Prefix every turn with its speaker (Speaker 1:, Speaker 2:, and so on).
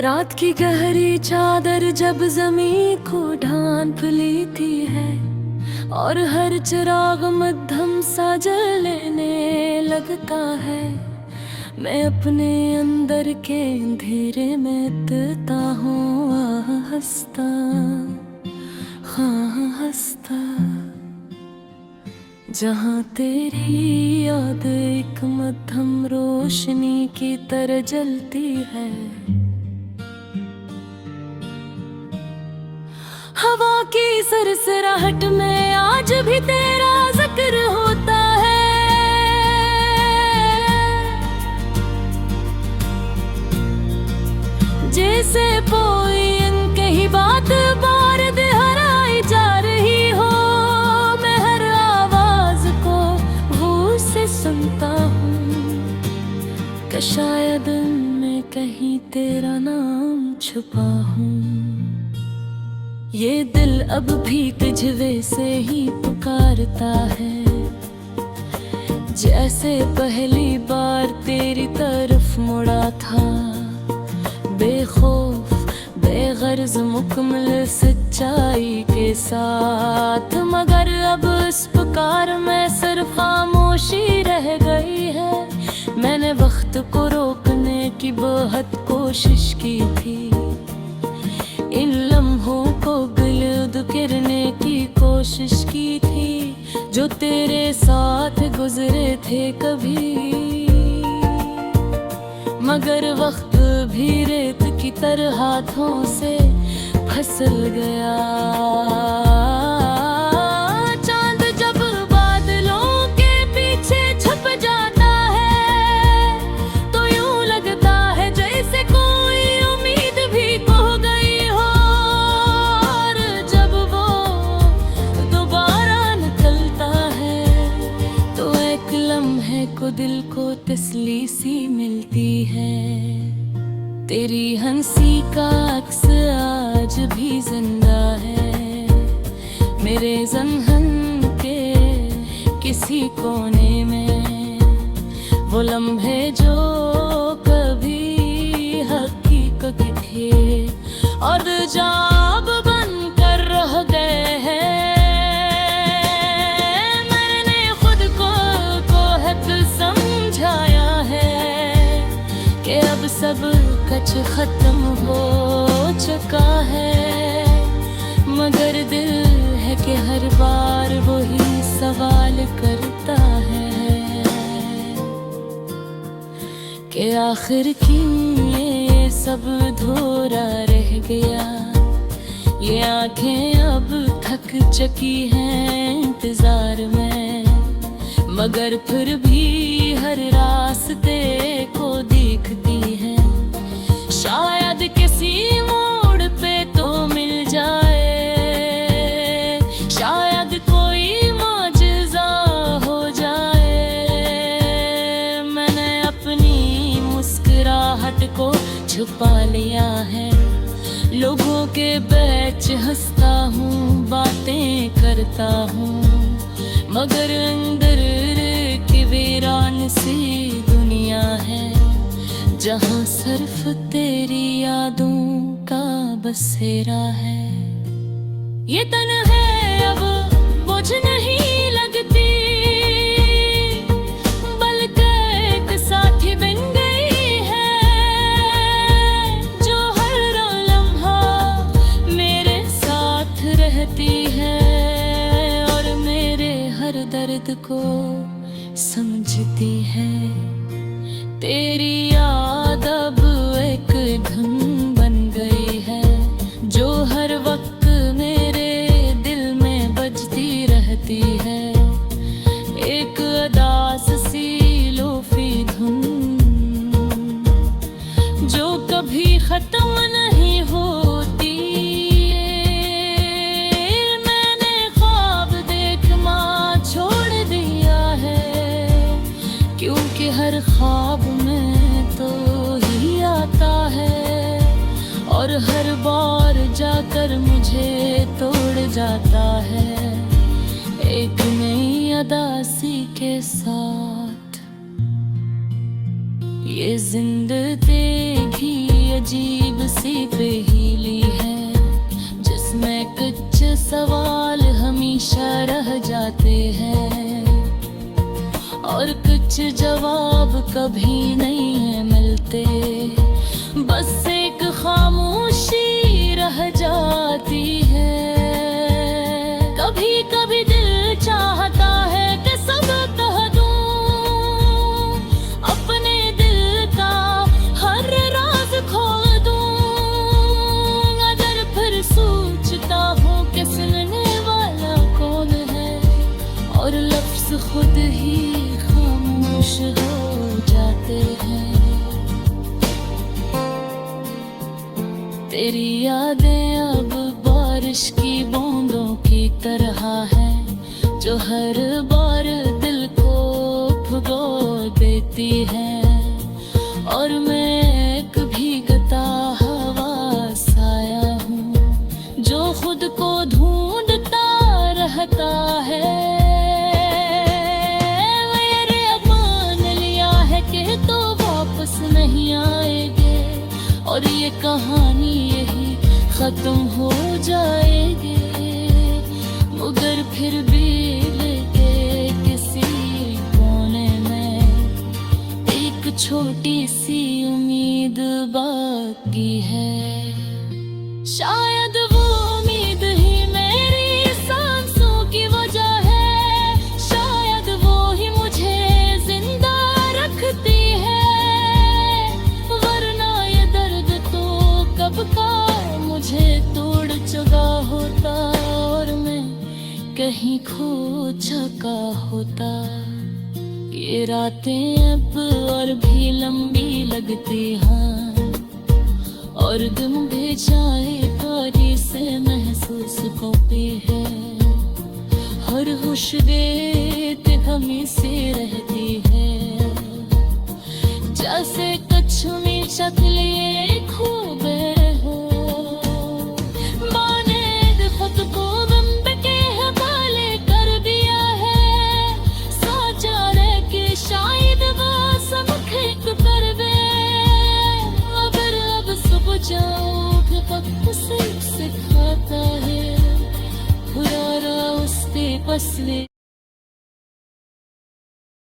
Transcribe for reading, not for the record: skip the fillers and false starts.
Speaker 1: रात की गहरी चादर जब जमीन को ढांप लेती है और हर चिराग मध्यम सा जलने लगता है, मैं अपने अंदर के अंधेरे में तता हूँ हंसता, हाँ हंसता। जहाँ तेरी याद एक मध्यम रोशनी की तरह जलती है, हवा की सरसराहट में आज भी तेरा जिक्र होता है। जैसे कोई इनके ही बात बार दोहराई जा रही हो, मैं हर आवाज को भूल से सुनता हूँ कि शायद मैं कहीं तेरा नाम छुपा हूँ। ये दिल अब भी तुझे से ही पुकारता है, जैसे पहली बार तेरी तरफ मुड़ा था, बेखौफ बेगर्ज मुकम्मल सच्चाई के साथ। मगर अब इस पुकार में सिर्फ खामोशी रह गई है। मैंने वक्त को रोकने की बहुत कोशिश की थी, इन लम्हों को गिल्द करने की कोशिश की थी, जो तेरे साथ गुजरे थे कभी। मगर वक्त भी रेत की तरह हाथों से फिसल गया। चांद जब बादलों के पीछे छुप जाता है, तो यूं लगता है जैसे कोई उम्मीद भी खो गई हो। और जब वो दोबारा निकलता है, तो एक लम्हे को दिल को तसल्ली सी मिलती है। तेरी हंसी का अक्स आज भी जिंदा है मेरे ज़हन के किसी कोने में, वो लम्हे जो कभी हकीकत थे और जाब बन कर रह गए हैं। मैंने खुद को हक समझाया है कि अब सब कुछ खत्म हो चुका है। मगर दिल है कि हर बार वही सवाल करता है कि आखिर क्यों ये सब अधूरा रह गया। ये आंखें अब थक चुकी हैं इंतजार में, मगर फिर भी हर रास्ते को देखती है। शायद किसी मोड़ पे तो मिल जाए, शायद कोई मौजज़ा हो जाए। मैंने अपनी मुस्कुराहट को छुपा लिया है, लोगों के बीच हंसता हूँ, बातें करता हूँ, मगर अंदर की वीरान सी दुनिया है, जहाँ सिर्फ तेरी यादों का बसेरा है। ये तन है अब बोझ नहीं लगती, बल्कि एक साथी बन गई है, जो हर लम्हा मेरे साथ रहती है और मेरे हर दर्द को समझती है। तेरी याद अब एक धुन बन गई है, जो हर वक्त मेरे दिल में बजती रहती है। एक अदास सी लोफी धुन जो कभी खत्म नहीं होती। मैंने ख्वाब देख माँ ख्वाब में तो ही आता है, और हर बार जाकर मुझे तोड़ जाता है, एक नई अदासी के साथ। ये जिंदगी अजीब सी पहेली है, जिसमें कुछ सवाल हमेशा रह जाते हैं, और कुछ जवाब कभी नहीं मिलते। बस एक खामोशी रह जाती है। कभी कभी दिल चाहता है कि सब कह दूं, अपने दिल का हर राज खोल दूं, अगर फिर सोचता हूँ कि सुनने वाला कौन है, और लफ्ज खुद ही खामोश हो जाते हैं। तेरी यादें अब बारिश की बूंदों की तरह हैं, जो हर बार दिल को भिगो देती हैं, और मैं एक भीगता हवा साया हूँ, जो खुद को ढूंढता रहता है। मेरे अब मान लिया है कि तो वापस नहीं आएंगे, और ये कहानी यही खत्म हो जाएगी, मगर फिर भी लेके किसी कोने में एक छोटी सी उम्मीद बाकी है। शायद वो उम्मीद ही मेरी सांसों की वजह है, शायद वो ही मुझे जिंदा रखती है, वरना ये दर्द तो कब का मुझे तोड़ चुका होता, और मैं कहीं खो चुका होता। ये रातें अब और भी लंबी लगती हैं, और दिन बेचारी से महसूस होती है, हर होश देते हमें से रहती है, जैसे कुछ में शक्लें खूबे हो, माने खुद को बंद के हवाले कर दिया है, सोचा रहे कि शायद वो सब ठीक कर दे, अगर अब सुबह जाओ कि वक्त से सिखाता है, बुरा रास्ते पसले